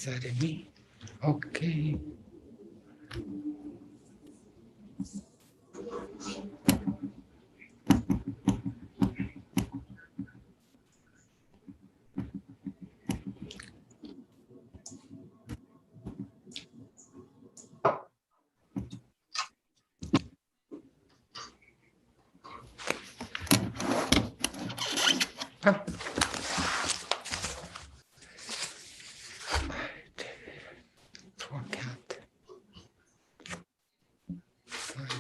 10h30. Okay. Ah. 3, 4, 5.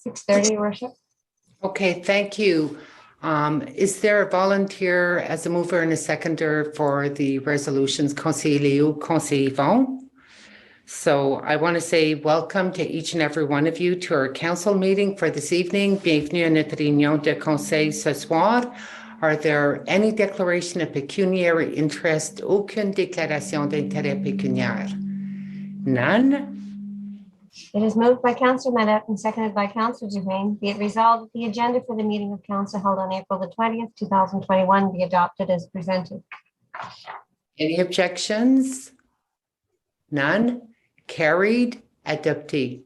(6:30), Worship. Okay, thank you. Is there a volunteer as a mover and a seconder for the resolutions Conseil Léo, Conseil Yvon? So I want to say welcome to each and every one of you to our council meeting for this evening. Bienvenue à notre réunion de conseil ce soir. Are there any declaration of pecuniary interest? Aucune déclaration d'intérêt pécuniaire? None? It is moved by Councillor Madette and seconded by Councillor Duhaime. Be it resolved that the agenda for the meeting of council held on April the 20th, 2021 be adopted as presented. Any objections? None? Carried. Adopté.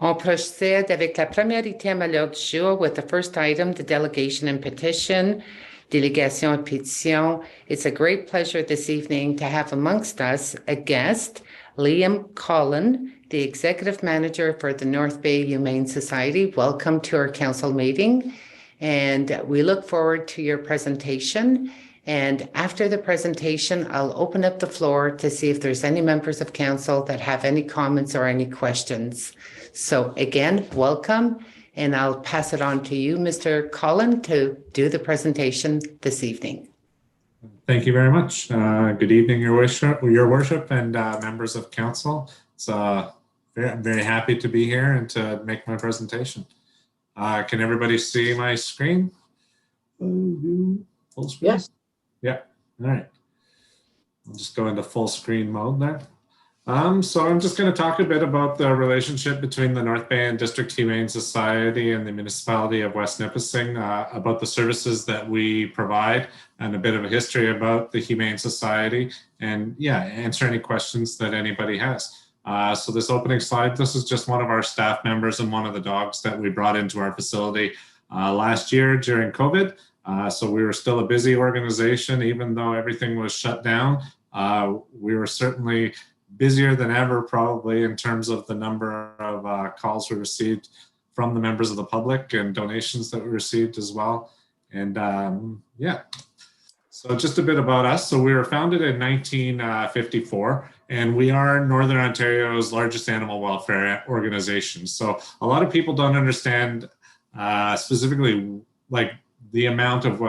On procède avec la première item à l'ordre du jour with the first item, the delegation and petition, délégation et pétition. It's a great pleasure this evening to have amongst us a guest, Liam Collin, the executive manager for the North Bay Humane Society. Welcome to our council meeting, and we look forward to your presentation. And after the presentation, I'll open up the floor to see if there's any members of council that have any comments or any questions. So again, welcome, and I'll pass it on to you, Mr. Collin, to do the presentation this evening. Thank you very much. Good evening, Your Worship, and members of council. I'm very happy to be here and to make my presentation. Can everybody see my screen? Full screen? Yes. Yeah. All right. I'll just go into full screen mode there. So I'm just going to talk a bit about the relationship between the North Bay and District Humane Society and the municipality of West Nipissing, about the services that we provide and a bit of a history about the Humane Society, and yeah, answer any questions that anybody has. So this opening slide, this is just one of our staff members and one of the dogs that we brought into our facility last year during COVID. So we were still a busy organization, even though everything was shut down. We were certainly busier than ever, probably, in terms of the number of calls we received from the members of the public and donations that we received as well. And yeah, so just a bit about us. So we were founded in 1954, and we are Northern Ontario's largest animal welfare organization. So a lot of people don't understand specifically like the amount of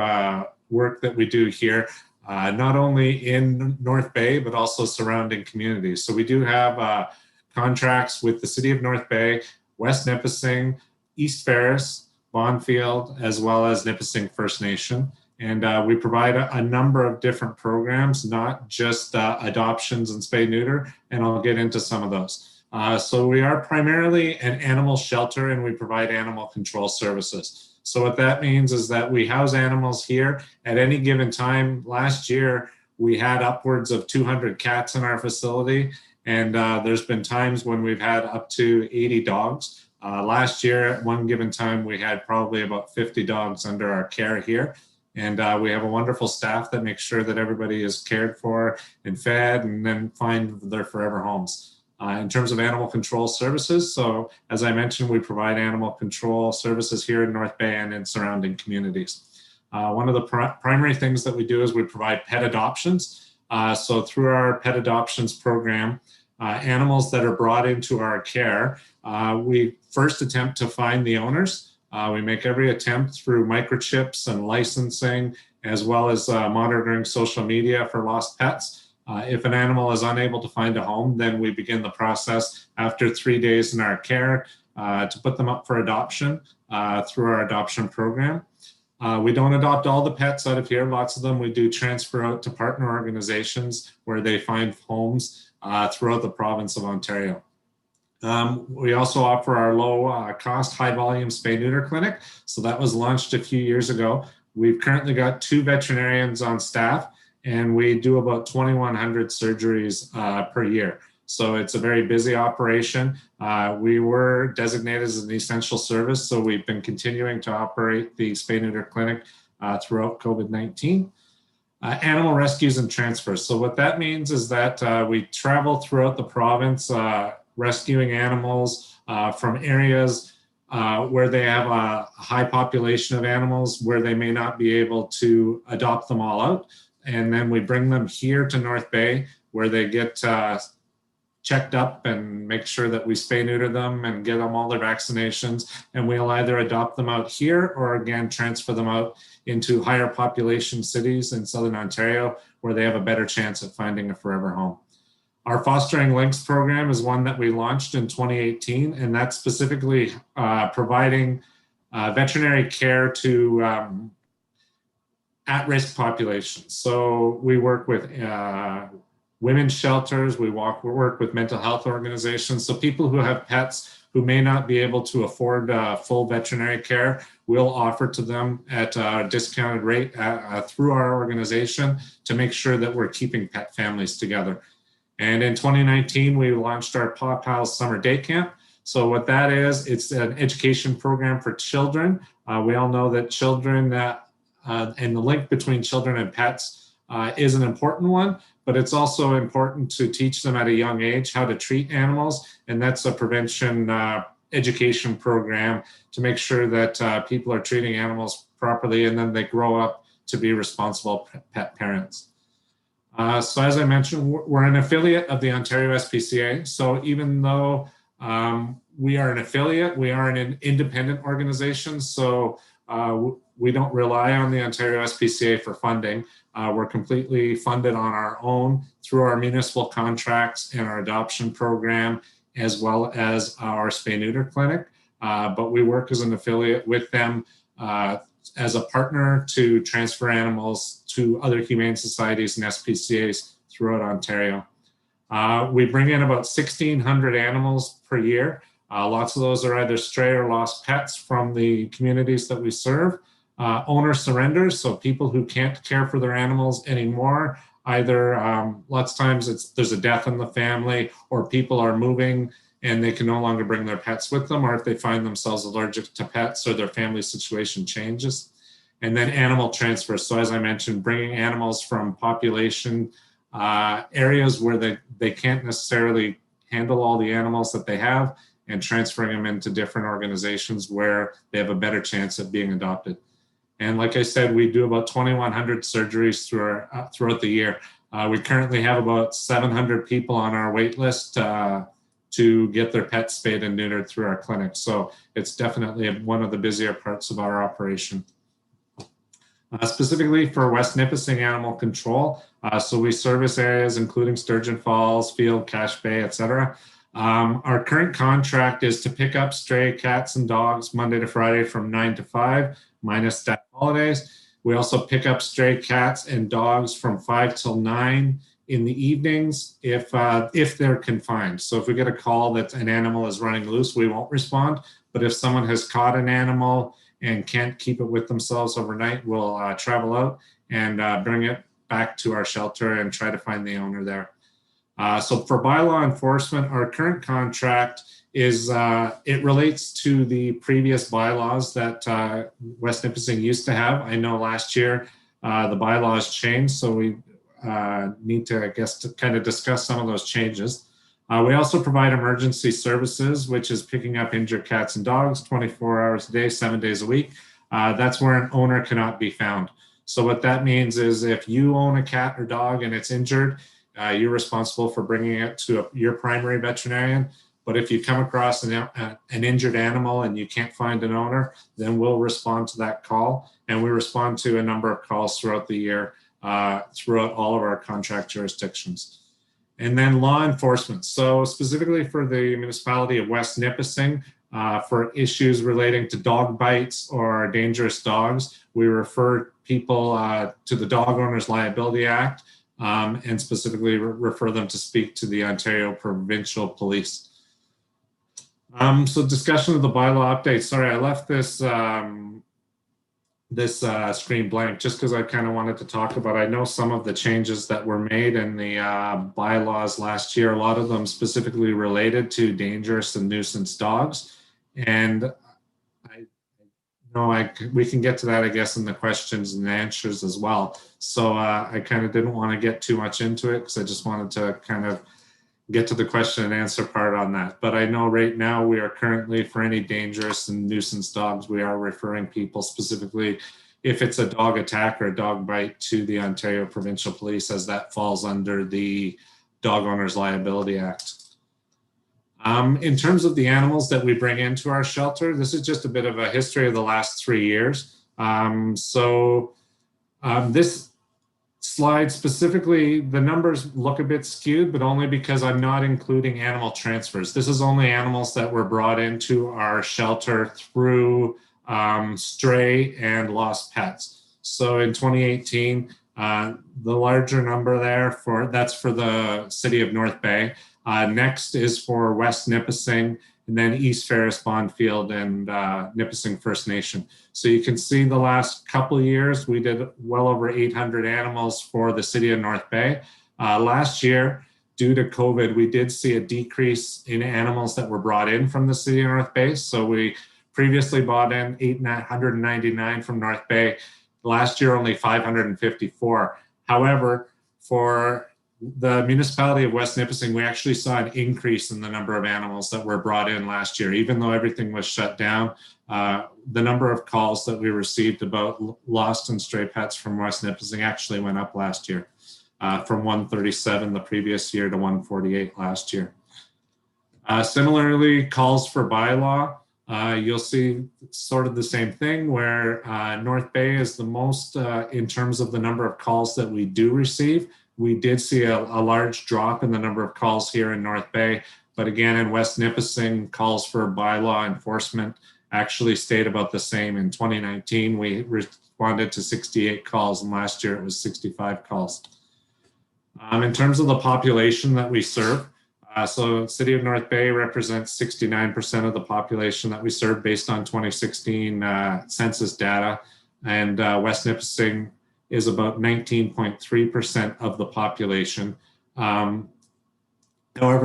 work that we do here. Not only in North Bay, but also surrounding communities. So we do have contracts with the City of North Bay, West Nipissing, East Ferris, Bonfield, as well as Nipissing First Nation. And we provide a number of different programs, not just adoptions and spay neuter, and I'll get into some of those. So we are primarily an animal shelter, and we provide animal control services. So what that means is that we house animals here at any given time. Last year, we had upwards of 200 cats in our facility, and there's been times when we've had up to 80 dogs. Last year, at one given time, we had probably about 50 dogs under our care here. And we have a wonderful staff that makes sure that everybody is cared for and fed and then find their forever homes. In terms of animal control services, so as I mentioned, we provide animal control services here in North Bay and in surrounding communities. One of the primary things that we do is we provide pet adoptions. So through our pet adoptions program, animals that are brought into our care, we first attempt to find the owners. We make every attempt through microchips and licensing, as well as monitoring social media for lost pets. If an animal is unable to find a home, then we begin the process after 3 days in our care to put them up for adoption through our adoption program. We don't adopt all the pets out of here. Lots of them we do transfer out to partner organizations where they find homes throughout the province of Ontario. We also offer our low cost, high volume spay neuter clinic. So that was launched a few years ago. We've currently got 2 veterinarians on staff, and we do about 2,100 surgeries per year. So it's a very busy operation. We were designated as an essential service, so we've been continuing to operate the spay neuter clinic throughout COVID-19. Animal rescues and transfers. So what that means is that we travel throughout the province rescuing animals from areas where they have a high population of animals where they may not be able to adopt them all out. And then we bring them here to North Bay where they get checked up and make sure that we spay neuter them and get them all their vaccinations. And we'll either adopt them out here or again, transfer them out into higher population cities in Southern Ontario where they have a better chance at finding a forever home. Our Fostering Links program is one that we launched in 2018, and that's specifically providing veterinary care to at-risk populations. So we work with women's shelters, we work with mental health organizations. So people who have pets who may not be able to afford full veterinary care, we'll offer to them at a discounted rate through our organization to make sure that we're keeping pet families together. And in 2019, we launched our Paw Pals Summer Day Camp. So what that is, it's an education program for children. We all know that children and the link between children and pets is an important one, but it's also important to teach them at a young age how to treat animals. And that's a prevention education program to make sure that people are treating animals properly and then they grow up to be responsible pet parents. So as I mentioned, we're an affiliate of the Ontario SPCA. So even though we are an affiliate, we are an independent organization. So we don't rely on the Ontario SPCA for funding. We're completely funded on our own through our municipal contracts and our adoption program, as well as our spay neuter clinic. But we work as an affiliate with them as a partner to transfer animals to other humane societies and SPCAs throughout Ontario. We bring in about 1,600 animals per year. Lots of those are either stray or lost pets from the communities that we serve. Owner surrenders, so people who can't care for their animals anymore, either lots of times there's a death in the family or people are moving and they can no longer bring their pets with them, or if they find themselves allergic to pets or their family situation changes. And then animal transfer. So as I mentioned, bringing animals from population areas where they can't necessarily handle all the animals that they have and transferring them into different organizations where they have a better chance of being adopted. And like I said, we do about 2,100 surgeries throughout the year. We currently have about 700 people on our wait list to get their pets spayed and neutered through our clinic. So it's definitely one of the busier parts of our operation. Specifically for West Nipissing Animal Control, so we service areas including Sturgeon Falls, Field, Cache Bay, etc. Our current contract is to pick up stray cats and dogs Monday to Friday from 9 to 5, minus staff holidays. We also pick up stray cats and dogs from 5 till 9 in the evenings if they're confined. So if we get a call that an animal is running loose, we won't respond. But if someone has caught an animal and can't keep it with themselves overnight, we'll travel out and bring it back to our shelter and try to find the owner there. So for bylaw enforcement, our current contract is, it relates to the previous bylaws that West Nipissing used to have. I know last year the bylaws changed, so we need to, I guess, to kind of discuss some of those changes. We also provide emergency services, which is picking up injured cats and dogs 24 hours a day, 7 days a week. That's where an owner cannot be found. So what that means is if you own a cat or dog and it's injured you're responsible for bringing it to your primary veterinarian. But if you come across an injured animal and you can't find an owner, then we'll respond to that call. And we respond to a number of calls throughout the year, throughout all of our contract jurisdictions. And then law enforcement. So specifically for the municipality of West Nipissing, for issues relating to dog bites or dangerous dogs, we refer people to the Dog Owners Liability Act, and specifically refer them to speak to the Ontario Provincial Police. So discussion of the bylaw update. Sorry, I left this screen blank just because I kind of wanted to talk about, I know some of the changes that were made in the bylaws last year, a lot of them specifically related to dangerous and nuisance dogs. And we can get to that, I guess, in the questions and answers as well. So I kind of didn't want to get too much into it because I just wanted to kind of get to the question and answer part on that. But I know right now we are currently, for any dangerous and nuisance dogs, we are referring people specifically, if it's a dog attack or a dog bite, to the Ontario Provincial Police, as that falls under the Dog Owners Liability Act. In terms of the animals that we bring into our shelter, this is just a bit of a history of the last 3 years. This slide specifically, the numbers look a bit skewed, but only because I'm not including animal transfers. This is only animals that were brought into our shelter through stray and lost pets. So in 2018, the larger number there, that's for the city of North Bay. Next is for West Nipissing, and then East Ferris, Bondfield, and Nipissing First Nation. So you can see the last couple of years, we did well over 800 animals for the city of North Bay. Last year, due to COVID, we did see a decrease in animals that were brought in from the city of North Bay. So we previously brought in 899 from North Bay. Last year, only 554. However, for the municipality of West Nipissing, we actually saw an increase in the number of animals that were brought in last year. Even though everything was shut down, the number of calls that we received about lost and stray pets from West Nipissing actually went up last year, from 137 the previous year to 148 last year. Similarly, calls for bylaw, you'll see sort of the same thing, where North Bay is the most in terms of the number of calls that we do receive. We did see a large drop in the number of calls here in North Bay, but again, in West Nipissing, calls for bylaw enforcement actually stayed about the same. In 2019, we responded to 68 calls, and last year it was 65 calls. In terms of the population that we serve, so City of North Bay represents 69% of the population that we serve based on 2016 census data, and West Nipissing is about 19.3% of the population. However,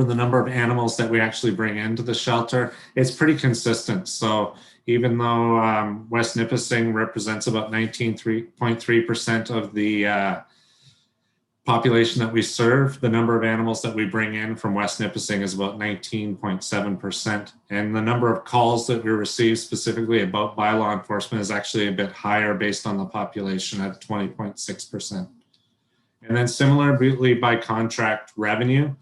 the number of animals that we actually bring into the shelter is pretty consistent. So even though West Nipissing represents about 19.3% of the population that we serve, the number of animals that we bring in from West Nipissing is about 19.7%. And the number of calls that we receive specifically about bylaw enforcement is actually a bit higher based on the population at 20.6%. And then similarly by contract revenue.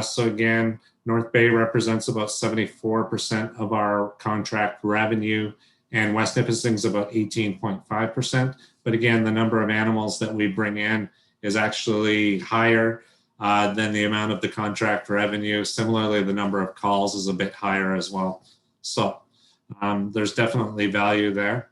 So again, North Bay represents about 74% of our contract revenue, and West Nipissing is about 18.5%. But again, the number of animals that we bring in is actually higher than the amount of the contract revenue. Similarly, the number of calls is a bit higher as well. So there's definitely value there.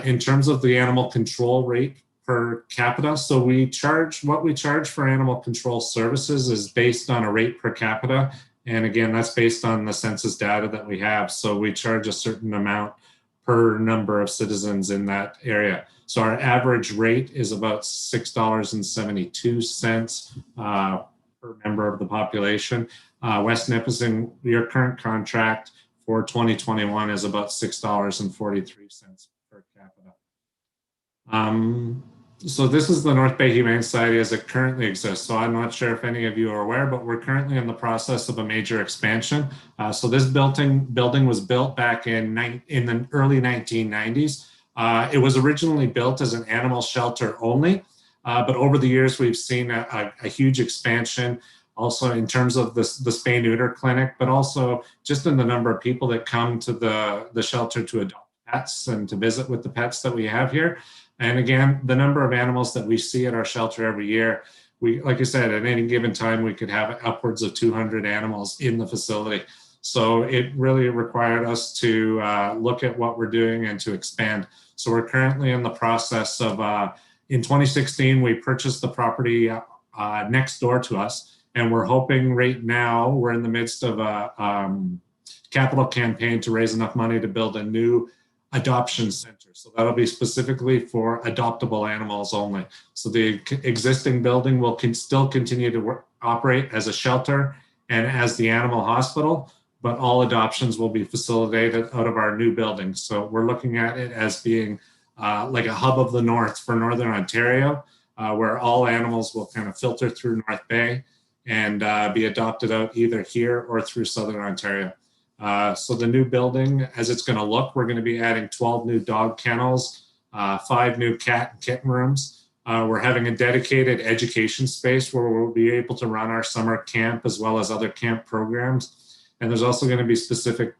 In terms of the animal control rate per capita, so what we charge for animal control services is based on a rate per capita. And again, that's based on the census data that we have. So we charge a certain amount per number of citizens in that area. So our average rate is about $6.72 per member of the population. West Nipissing, your current contract for 2021 is about $6.43 per capita. So this is the North Bay Humane Society as it currently exists. So I'm not sure if any of you are aware, but we're currently in the process of a major expansion. So this building was built back in the early 1990s. It was originally built as an animal shelter only, But over the years, we've seen a huge expansion also in terms of the spay neuter clinic, but also just in the number of people that come to the shelter to adopt pets and to visit with the pets that we have here. And again, the number of animals that we see at our shelter every year, like I said, at any given time, we could have upwards of 200 animals in the facility. So it really required us to look at what we're doing and to expand. So we're currently in the process of, in 2016, we purchased the property next door to us. And we're hoping right now, we're in the midst of a capital campaign to raise enough money to build a new adoption center. So that'll be specifically for adoptable animals only. So the existing building will still continue to operate as a shelter and as the animal hospital, but all adoptions will be facilitated out of our new building. So we're looking at it as being like a hub of the north for Northern Ontario, where all animals will kind of filter through North Bay and be adopted out either here or through Southern Ontario. So the new building, as it's going to look, we're going to be adding 12 new dog kennels, 5 new cat and kitten rooms. We're having a dedicated education space where we'll be able to run our summer camp as well as other camp programs. And there's also going to be specific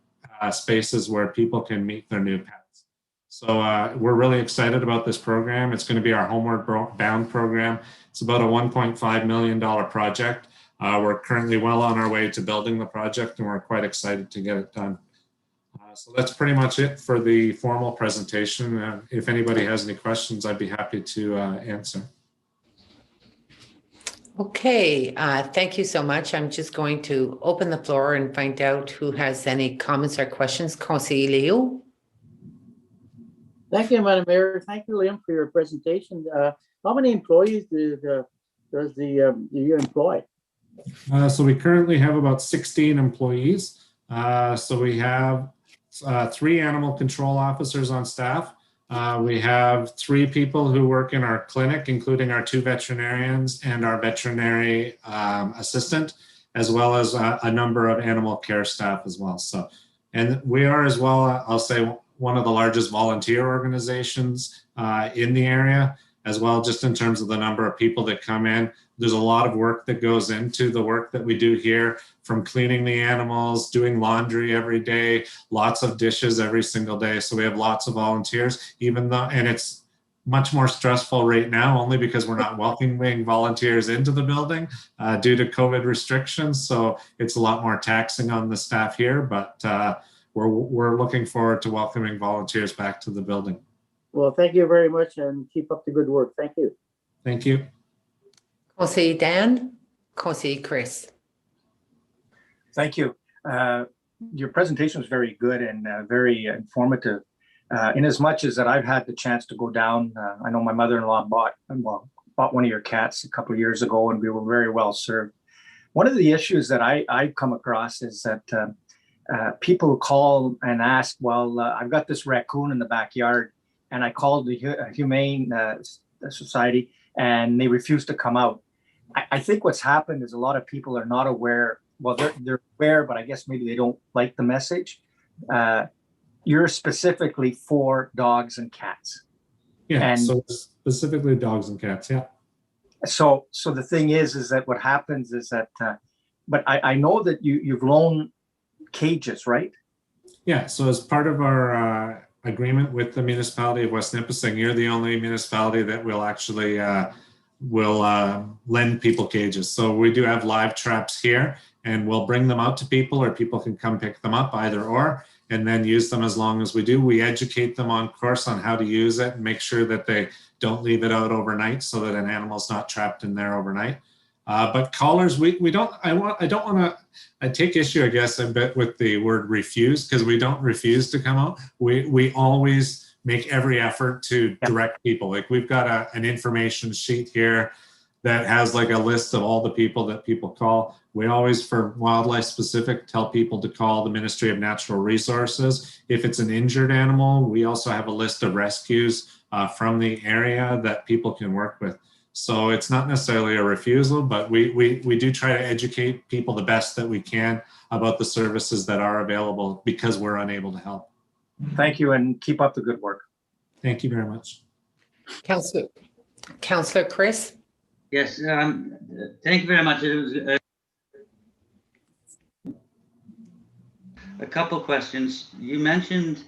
spaces where people can meet their new pets. So we're really excited about this program. It's going to be our Homeward Bound program. It's about a $1.5 million project. We're currently well on our way to building the project, and we're quite excited to get it done. So that's pretty much it for the formal presentation. If anybody has any questions, I'd be happy to answer. Okay, thank you so much. I'm just going to open the floor and find out who has any comments or questions. Conseiller Leo. Thank you, Madam Mayor. Thank you, Liam, for your presentation. How many employees does you employ? So we currently have about 16 employees. So we have 3 animal control officers on staff. We have 3 people who work in our clinic, including our 2 veterinarians and our veterinary assistant, as well as a number of animal care staff as well. So, and we are as well, I'll say, one of the largest volunteer organizations in the area, as well, just in terms of the number of people that come in. There's a lot of work that goes into the work that we do here, from cleaning the animals, doing laundry every day, lots of dishes every single day. So we have lots of volunteers, even though, and it's much more stressful right now only because we're not welcoming volunteers into the building due to COVID restrictions. So it's a lot more taxing on the staff here, but we're looking forward to welcoming volunteers back to the building. Well, thank you very much and keep up the good work. Thank you. Thank you. Conseiller Dan, Conseiller Chris. Thank you. Your presentation was very good and very informative. In as much as that I've had the chance to go down, I know my mother-in-law bought one of your cats a couple of years ago, and we were very well served. One of the issues that I've come across is that people call and ask, well, I've got this raccoon in the backyard, and I called the Humane Society, and they refused to come out. I think what's happened is a lot of people are not aware. Well, they're aware, but I guess maybe they don't like the message. You're specifically for dogs and cats. Yeah, and so specifically dogs and cats, yeah. So the thing is that what happens is that, but I know that you've loaned cages, right? Yeah, so as part of our agreement with the municipality of West Nipissing, you're the only municipality that will actually lend people cages. So we do have live traps here, and we'll bring them out to people, or people can come pick them up, either or, and then use them as long as we do. We educate them on course on how to use it and make sure that they don't leave it out overnight so that an animal's not trapped in there overnight. But callers, I take issue, I guess, a bit with the word refuse, because we don't refuse to come out. We always make every effort to direct people. Like, we've got an information sheet here that has like a list of all the people that people call. We always, for wildlife specific, tell people to call the Ministry of Natural Resources. If it's an injured animal, we also have a list of rescues from the area that people can work with. So it's not necessarily a refusal, but we do try to educate people the best that we can about the services that are available, because we're unable to help. Thank you, and keep up the good work. Thank you very much. Councillor Chris? Yes, thank you very much. It was a couple questions. You mentioned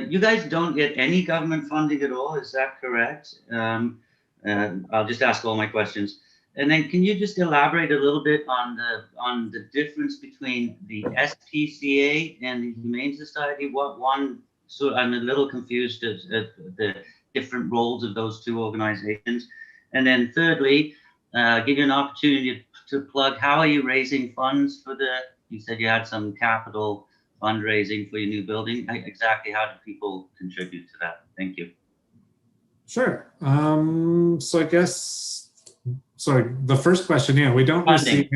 you guys don't get any government funding at all. Is that correct? I'll just ask all my questions. And then can you just elaborate a little bit on the difference between the SPCA and the Humane Society? What one, so I'm a little confused at the different roles of those two organizations. And then thirdly, give you an opportunity to plug, how are you raising funds for you said you had some capital fundraising for your new building. Exactly how do people contribute to that? Thank you. Sure. So I guess, sorry, the first question, yeah, we don't Funding.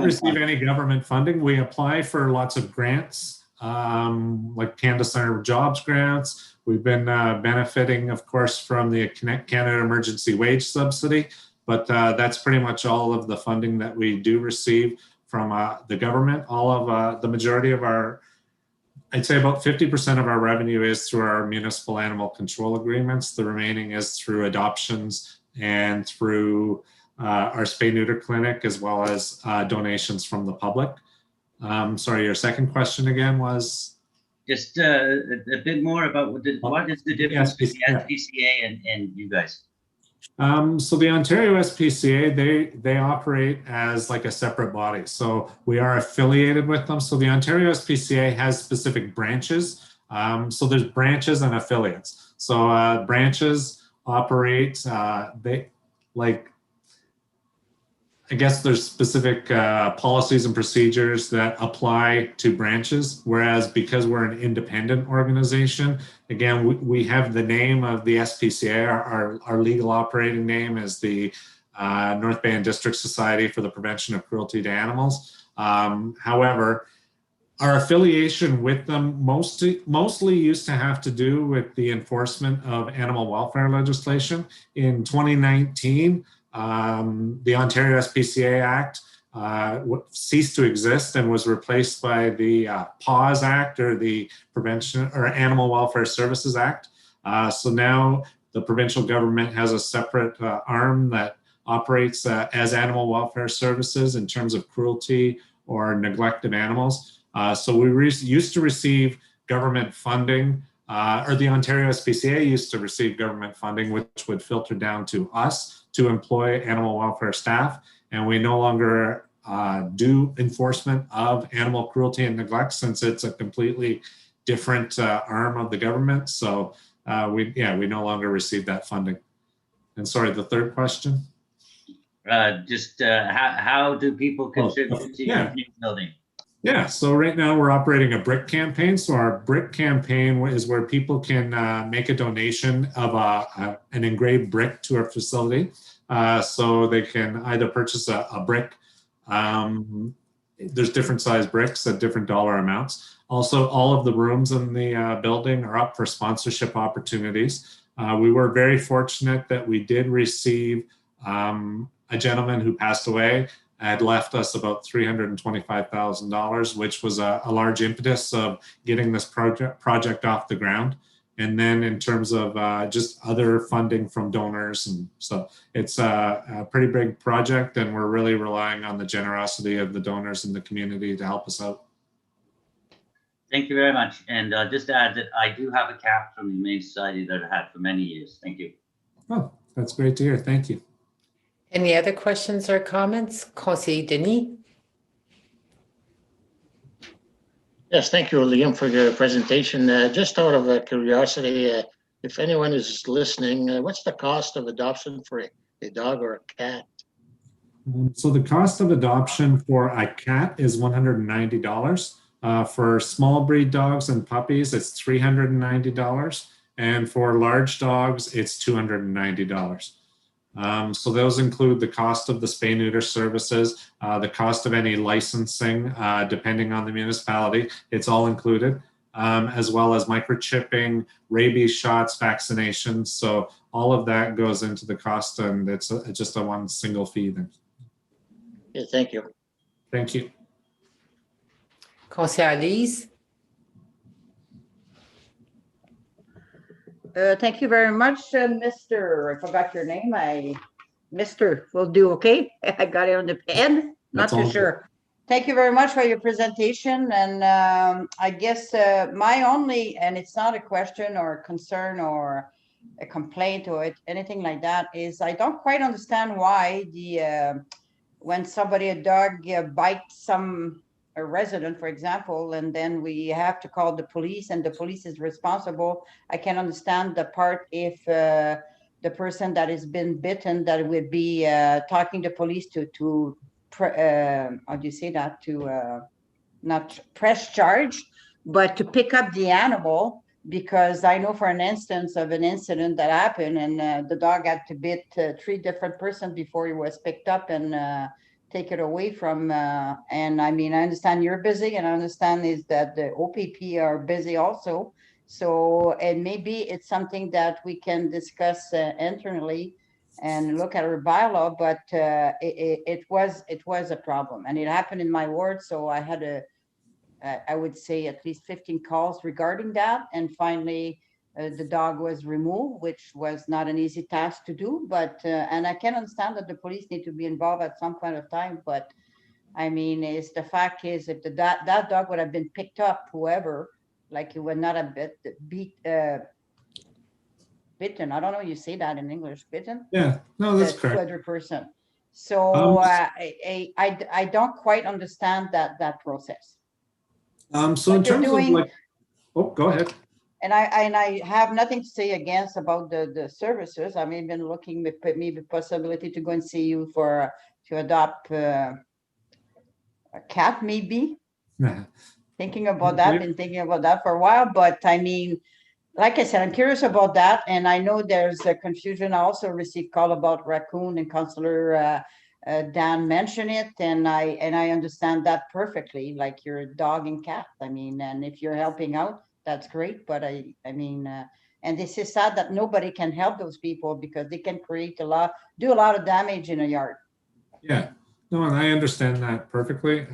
receive any government funding. We apply for lots of grants, like Canada Center Jobs grants. We've been benefiting, of course, from the Connect Canada Emergency Wage Subsidy, but that's pretty much all of the funding that we do receive from the government. All of the majority of our, I'd say about 50% of our revenue is through our municipal animal control agreements. The remaining is through adoptions and through our spay-neuter clinic, as well as donations from the public. Sorry, your second question again was? Just a bit more about what is the difference between the SPCA and you guys? So the Ontario SPCA, they operate as like a separate body. So we are affiliated with them. So the Ontario SPCA has specific branches. So there's branches and affiliates. So branches operate, I guess there's specific policies and procedures that apply to branches, whereas because we're an independent organization, again, we have the name of the SPCA, our legal operating name is the North Bay and District Society for the Prevention of Cruelty to Animals. However, our affiliation with them mostly used to have to do with the enforcement of animal welfare legislation. In 2019, the Ontario SPCA Act ceased to exist and was replaced by the PAWS Act, or the Prevention or Animal Welfare Services Act. So now the provincial government has a separate arm that operates as animal welfare services in terms of cruelty or neglect of animals. So we used to receive government funding, or the Ontario SPCA used to receive government funding, which would filter down to us to employ animal welfare staff. And we no longer do enforcement of animal cruelty and neglect, since it's a completely different arm of the government. So we no longer receive that funding. And sorry, the third question? How do people contribute to your new building? Yeah, so right now we're operating a brick campaign. So our brick campaign is where people can make a donation of an engraved brick to our facility. So they can either purchase a brick. There's different size bricks at different dollar amounts. Also, all of the rooms in the building are up for sponsorship opportunities. We were very fortunate that we did receive a gentleman who passed away had left us about $325,000, which was a large impetus of getting this project off the ground. And then in terms of just other funding from donors, and so it's a pretty big project, and we're really relying on the generosity of the donors in the community to help us out. Thank you very much. And just to add that I do have a cap from the Humane Society that I had for many years. Thank you. Oh, that's great to hear. Thank you. Any other questions or comments? Conseiller Denis? Yes, thank you, Liam, for your presentation. Just out of curiosity, if anyone is listening, what's the cost of adoption for a dog or a cat? So the cost of adoption for a cat is $190. For small breed dogs and puppies, it's $390. And for large dogs, it's $290. So those include the cost of the spay-neuter services, the cost of any licensing, depending on the municipality. It's all included, as well as microchipping, rabies shots, vaccinations. So all of that goes into the cost, and it's just a one single fee then. Yeah, thank you. Thank you. Conseiller Lise? Thank you very much, Mr. I forgot your name. Mr. will do, okay? I got it on the pen, not That's all too good. sure. Thank you very much for your presentation. And I guess my only, and it's not a question or a concern or a complaint or anything like that, is I don't quite understand why when a dog bites a resident, for example, and then we have to call the police and the police is responsible. I can understand the part if the person that has been bitten, that would be talking to police to how do you say that, to not press charge, but to pick up the animal, because I know for an instance of an incident that happened, and the dog had to bit 3 different persons before he was picked up and take it away from, and I mean, I understand you're busy, and I understand is that the OPP are busy also. So, and maybe it's something that we can discuss internally and look at our bylaw, but it was a problem, and it happened in my ward. So I had I would say at least 15 calls regarding that, and finally the dog was removed, which was not an easy task to do. But and I can understand that the police need to be involved at some point of time. But I mean, is the fact is, if that dog would have been picked up, whoever, like it would not have bitten. I don't know. You say that in English, bitten. Yeah, no, that's The correct. other person. So I don't quite understand that process. So in What you're terms of doing- like, oh, go ahead. And I have nothing to say against about the services. I'm even looking at maybe possibility to go and see you to adopt a cat, maybe. Thinking about that, been thinking about that for a while. But I mean, like I said, I'm curious about that. And I know there's a confusion. I also received call about raccoon, and Councillor Dan mentioned it. And I understand that perfectly, like your dog and cat. I mean, and if you're helping out, that's great. But I mean, and this is sad that nobody can help those people, because they can do a lot of damage in a yard. Yeah, no, and I understand that perfectly.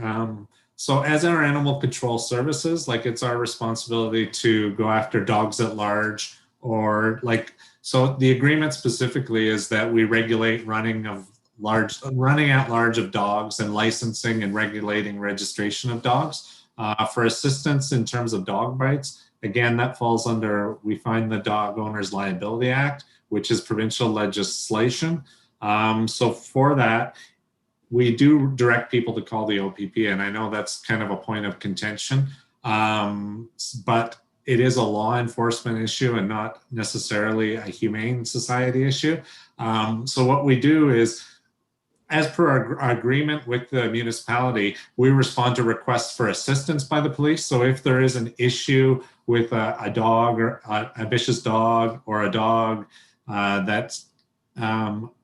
So as our animal control services, like it's our responsibility to go after dogs at large, or like, so the agreement specifically is that we regulate running at large of dogs, and licensing and regulating registration of dogs. For assistance in terms of dog bites, again, that falls under, we find the Dog Owners Liability Act, which is provincial legislation. So for that, we do direct people to call the OPP, and I know that's kind of a point of contention, but it is a law enforcement issue and not necessarily a humane society issue. So what we do is, as per our agreement with the municipality, we respond to requests for assistance by the police. So if there is an issue with a dog, or a vicious dog, or a dog that's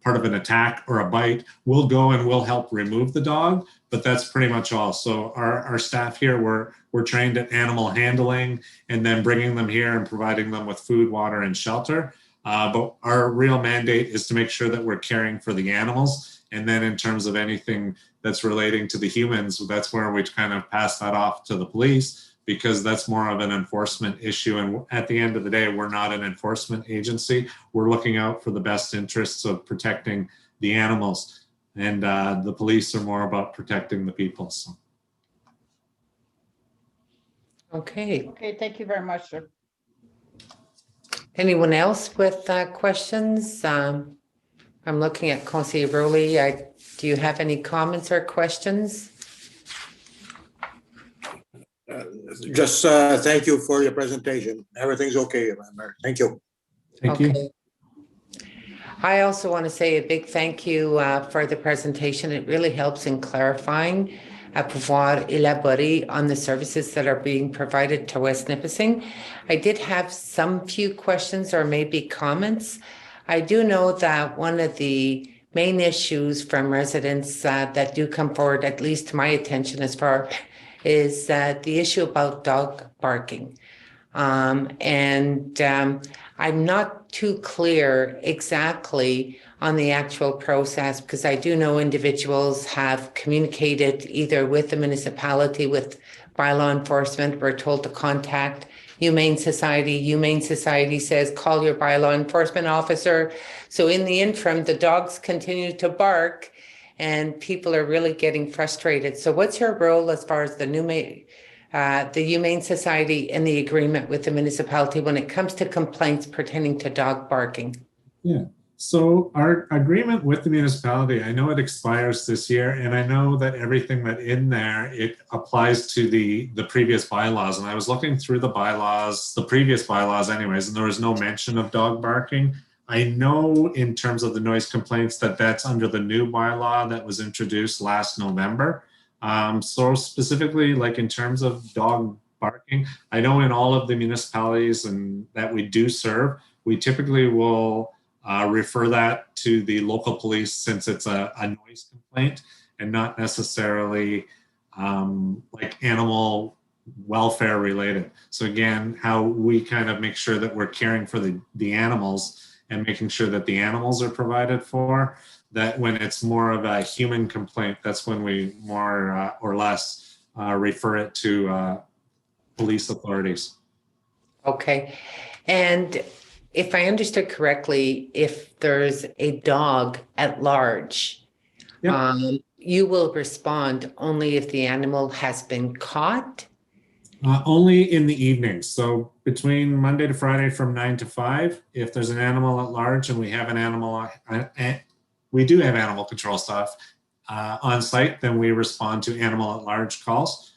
part of an attack or a bite, we'll go and we'll help remove the dog, but that's pretty much all. So our staff here, we're trained at animal handling, and then bringing them here and providing them with food, water, and shelter. But our real mandate is to make sure that we're caring for the animals. And then in terms of anything that's relating to the humans, that's where we kind of pass that off to the police, because that's more of an enforcement issue. And at the end of the day, we're not an enforcement agency. We're looking out for the best interests of protecting the animals. And the police are more about protecting the people. So. Okay. Okay, thank you very much, sir. Anyone else with questions? I'm looking at Conseiller Rowley. Do you have any comments or questions? Just thank you for your presentation. Everything's okay, Mayor. Thank you. Thank you. I also want to say a big thank you for the presentation. It really helps in clarifying pouvoir élaborer on the services that are being provided to West Nipissing. I did have some few questions or maybe comments. I do know that one of the main issues from residents that do come forward, at least to my attention as far, is the issue about dog barking. I'm not too clear exactly on the actual process, because I do know individuals have communicated either with the municipality, with by law enforcement. We're told to contact Humane Society says, call your bylaw enforcement officer. So in the interim, the dogs continue to bark and people are really getting frustrated. So what's your role as far as the Humane Society and the agreement with the municipality when it comes to complaints pertaining to dog barking? Yeah. So our agreement with the municipality, I know it expires this year, and I know that everything that in there, it applies to the previous bylaws. And I was looking through the bylaws, the previous bylaws anyways, and there was no mention of dog barking. I know in terms of the noise complaints that that's under the new bylaw that was introduced last November. So specifically, like in terms of dog barking, I know in all of the municipalities and that we do serve, we typically will refer that to the local police since it's a noise complaint and not necessarily like animal welfare related. So again, how we kind of make sure that we're caring for the animals and making sure that the animals are provided for, that when it's more of a human complaint, that's when we more or less refer it to police authorities. Okay. And if I understood correctly, if there's a dog at large, Yep. You will respond only if the animal has been caught? Only in the evenings. So between Monday to Friday from 9 to 5, if there's an animal at large and we have an animal, we do have animal control staff on site, then we respond to animal at large calls.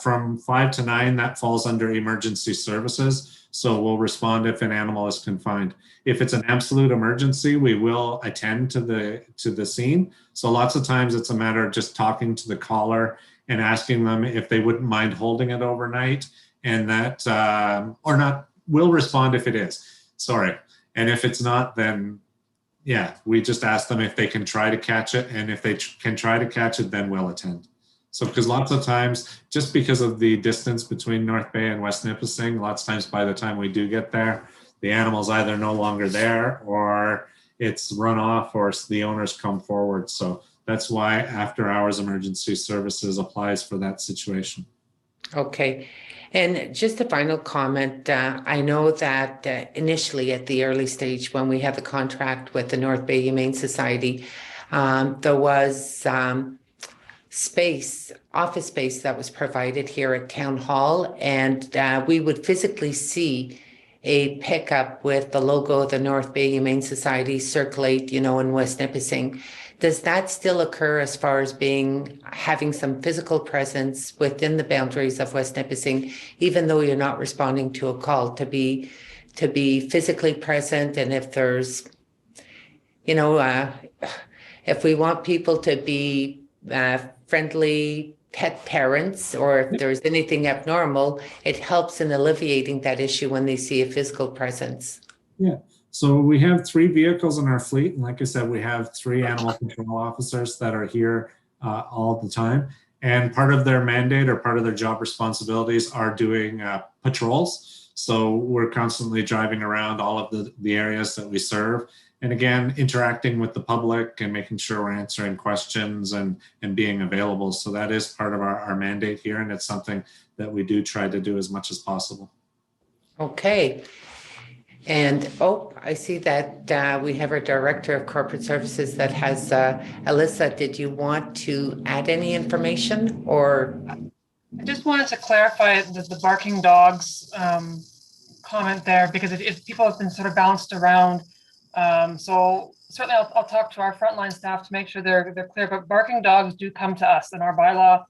From 5 to 9, that falls under emergency services. So we'll respond if an animal is confined. If it's an absolute emergency, we will attend to the scene. So lots of times it's a matter of just talking to the caller and asking them if they wouldn't mind holding it overnight, and that, or not, we'll respond if it is, sorry. And if it's not, then yeah, we just ask them if they can try to catch it. And if they can try to catch it, then we'll attend. So, because lots of times, just because of the distance between North Bay and West Nipissing, lots of times by the time we do get there, the animal's either no longer there or it's run off or the owners come forward. So that's why after hours emergency services applies for that situation. Okay. And just a final comment, I know that initially at the early stage when we had the contract with the North Bay Humane Society, there was office space that was provided here at Town Hall, and we would physically see a pickup with the logo of the North Bay Humane Society circulate, in West Nipissing. Does that still occur as far as having some physical presence within the boundaries of West Nipissing, even though you're not responding to a call, to be physically present? And if there's, if we want people to be friendly pet parents, or if there's anything abnormal, it helps in alleviating that issue when they see a physical presence. Yeah. So we have 3 vehicles in our fleet. And like I said, we have 3 animal control officers that are here all the time. And part of their mandate or part of their job responsibilities are doing patrols. So we're constantly driving around all of the areas that we serve. And again, interacting with the public and making sure we're answering questions and being available. So that is part of our mandate here. And it's something that we do try to do as much as possible. Okay. And, I see that we have our Director of Corporate Services that has, Alyssa, did you want to add any information or? I just wanted to clarify the barking dogs comment there, because if people have been sort of bounced around. So certainly I'll talk to our frontline staff to make sure they're clear, but barking dogs do come to us in our bylaw.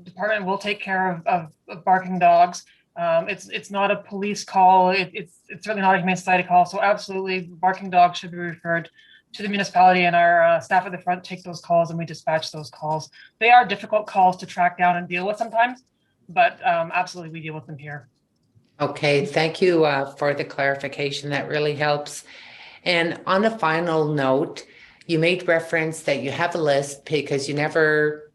Department will take care of barking dogs. It's not a police call. It's certainly not a Humane Society call. So absolutely, barking dogs should be referred to the municipality, and our staff at the front take those calls and we dispatch those calls. They are difficult calls to track down and deal with sometimes, but absolutely we deal with them here. Okay, thank you for the clarification. That really helps. And on a final note, you made reference that you have a list because you never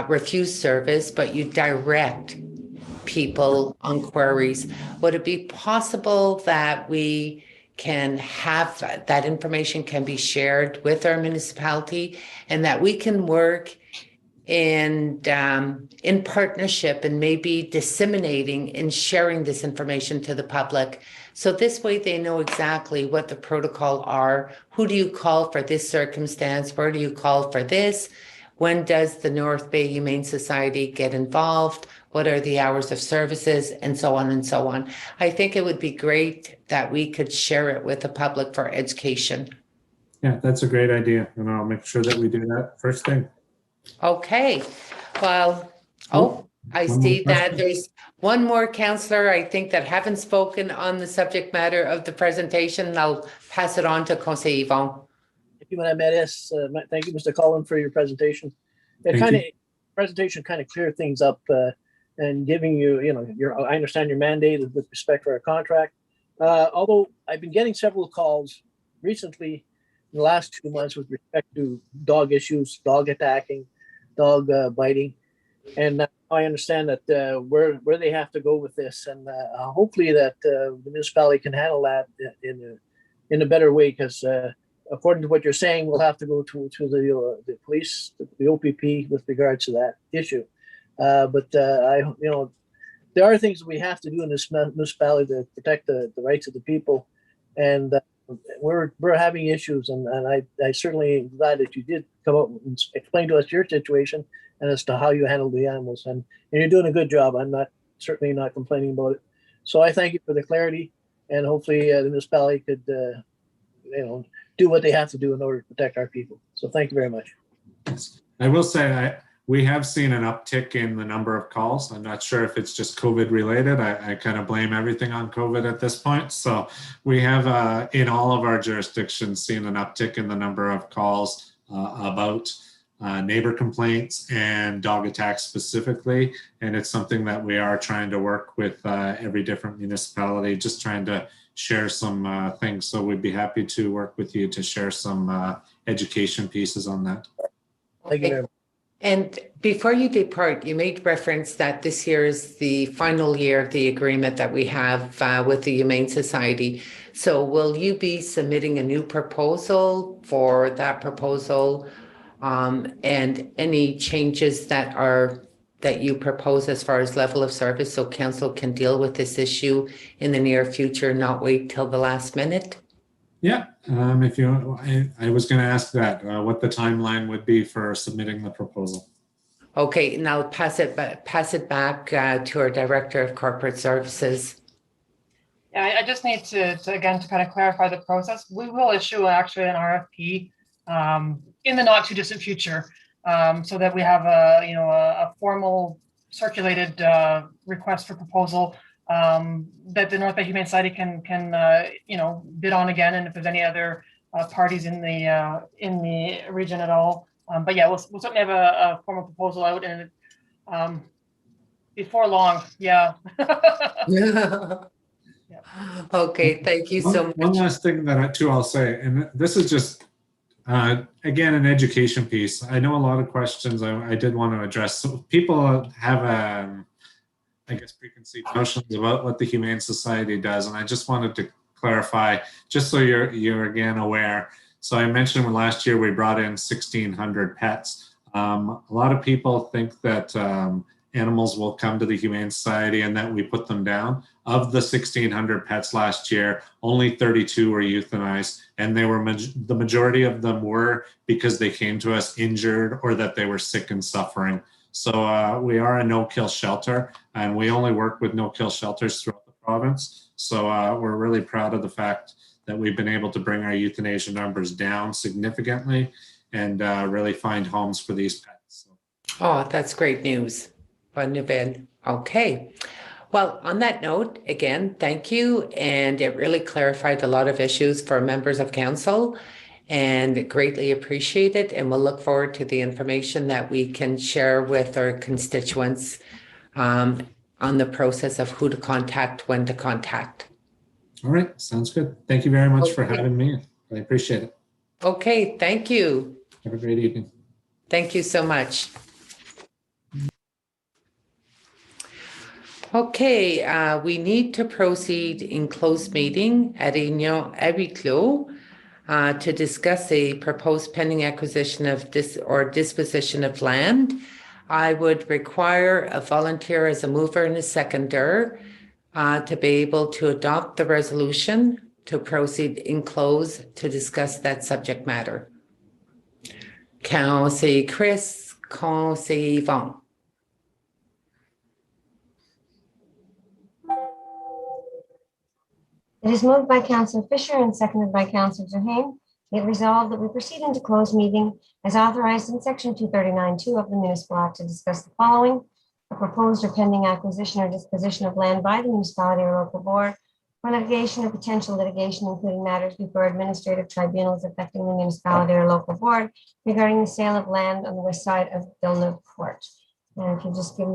refuse service, but you direct people on queries. Would it be possible that we can have that information can be shared with our municipality and that we can work and in partnership and maybe disseminating and sharing this information to the public. So this way they know exactly what the protocol are. Who do you call for this circumstance? Where do you call for this? When does the North Bay Humane Society get involved? What are the hours of services, and so on and so on. I think it would be great that we could share it with the public for education. Yeah, that's a great idea. And I'll make sure that we do that first thing. Okay, well, I one see more that question. there's one more counselor, I think, that haven't spoken on the subject matter of the presentation. I'll pass it on to Conseil Yvon. Thank you, Madame Mayoress. Thank you, Mr. Cullen, for your presentation. Presentation kind of cleared things up and giving you, I understand your mandate with respect for our contract. Although I've been getting several calls recently in the last 2 months with respect to dog issues, dog attacking, dog biting. And I understand that where they have to go with this, and hopefully that the municipality can handle that in a better way, because according to what you're saying, we'll have to go to the police, the OPP, with regards to that issue. But there are things that we have to do in this municipality to protect the rights of the people, and we're having issues. And I certainly am glad that you did come up and explain to us your situation and as to how you handle the animals, and you're doing a good job. I'm certainly not complaining about it. So I thank you for the clarity, and hopefully the municipality could do what they have to do in order to protect our people. So thank you very much. I will say we have seen an uptick in the number of calls. I'm not sure if it's just COVID related. I kind of blame everything on COVID at this point. So we have in all of our jurisdictions seen an uptick in the number of calls about neighbor complaints and dog attacks specifically. And it's something that we are trying to work with every different municipality, just trying to share some things. So we'd be happy to work with you to share some education pieces on that. Thank you very much. And before you depart, you made reference that this year is the final year of the agreement that we have with the Humane Society. So will you be submitting a new proposal for that proposal, and any changes that you propose as far as level of service, so council can deal with this issue in the near future, not wait till the last minute? Yeah, if you, I was going to ask that, what the timeline would be for submitting the proposal. Okay, and I'll pass it back to our Director of Corporate Services. Yeah, I just need to again, to kind of clarify the process. We will issue actually an RFP in the not too distant future, so that we have a formal circulated request for proposal that the North Bay Humane Society can bid on again, and if there's any other parties in the region at all. But yeah, we'll certainly have a formal proposal out, and before long. Yeah. Okay, thank you so much. One last thing that I'll say, and this is just again an education piece. I know a lot of questions I did want to address. So people have I guess preconceived notions about what the Humane Society does, and I just wanted to clarify, just so you're again aware. So I mentioned last year we brought in 1,600 pets. A lot of people think that animals will come to the Humane Society and that we put them down. Of the 1,600 pets last year, only 32 were euthanized, and they were the majority of them were because they came to us injured or that they were sick and suffering. So we are a no-kill shelter, and we only work with no-kill shelters throughout the province. So we're really proud of the fact that we've been able to bring our euthanasia numbers down significantly and really find homes for these pets. So. Oh, that's great news. Bonne nouvelle. Okay. Well, on that note, again, thank you. And it really clarified a lot of issues for members of council, and greatly appreciate it. And we'll look forward to the information that we can share with our constituents on the process of who to contact, when to contact. All right, sounds good. Thank you very much for having me. I appreciate it. Okay, thank you. Have a great evening. Thank you so much. Okay, we need to proceed in closed meeting at réunion à huis clos. to discuss a proposed pending acquisition of disposition of land. I would require a volunteer as a mover and a seconder to be able to adopt the resolution to proceed in close to discuss that subject matter. Councillor Chris, Councillor Yvonne. It is moved by Councillor Fisher and seconded by Councillor Duhaime. Be it resolved that we proceed into closed meeting as authorized in section 239(2) of the Municipal Act to discuss the following: a proposed or pending acquisition or disposition of land by the municipality or local board, for litigation or potential litigation, including matters before administrative tribunals affecting the municipality or local board regarding the sale of land on the west side of Villeneuve Court. And if you just give me